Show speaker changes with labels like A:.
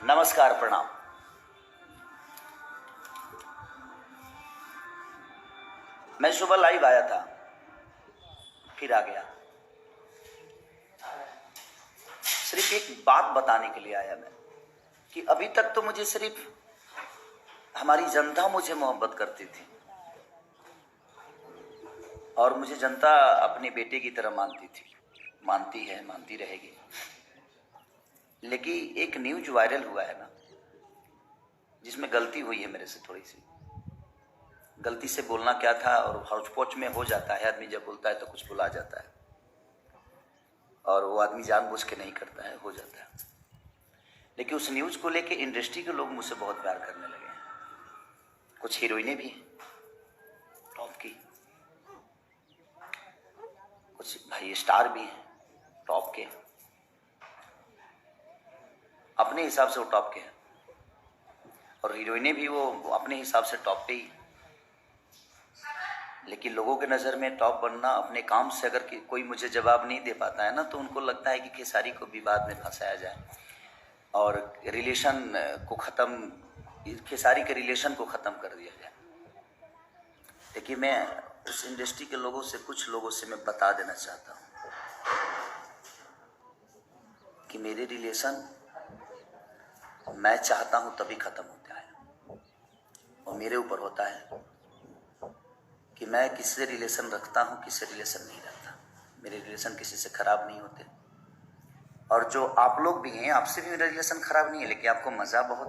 A: नमस्कार, प्रणाम। मैं सुबह लाइव आया था, फिर आ गया। सिर्फ एक बात बताने के लिए आया मैं कि अभी तक तो मुझे सिर्फ हमारी जनता मुझे मोहब्बत करती थी और मुझे जनता अपने बेटे की तरह मानती थी, मानती है, मानती रहेगी। लेकिन एक न्यूज वायरल हुआ है ना, जिसमें गलती हुई है मेरे से, थोड़ी सी गलती से बोलना क्या था, और हौच-पौच में हो जाता है। आदमी जब बोलता है तो कुछ भुला जाता है, और वो आदमी जानबूझ के नहीं करता है, हो जाता है। लेकिन उस न्यूज को लेके इंडस्ट्री के लोग मुझसे बहुत प्यार करने लगे हैं। कुछ हीरोइनें भी हैं टॉप की, कुछ भाई स्टार भी हैं टॉप के, अपने हिसाब से वो टॉप के हैं, और हीरोइनें भी वो अपने हिसाब से टॉप पे ही। लेकिन लोगों के नज़र में टॉप बनना, अपने काम से अगर कोई मुझे जवाब नहीं दे पाता है ना, तो उनको लगता है कि खेसारी को विवाद में फंसाया जाए और रिलेशन को ख़त्म, खेसारी के रिलेशन को ख़त्म कर दिया जाए। लेकिन मैं उस इंडस्ट्री के लोगों से, कुछ लोगों से मैं बता देना चाहता हूँ कि मेरे रिलेशन मैं चाहता हूँ तभी ख़त्म होता है, और मेरे ऊपर होता है कि मैं किससे रिलेशन रखता हूँ, किससे रिलेशन नहीं रखता। मेरे रिलेशन किसी से ख़राब नहीं होते, और जो आप लोग भी हैं, आपसे भी मेरा रिलेशन ख़राब नहीं है, लेकिन आपको मज़ा बहुत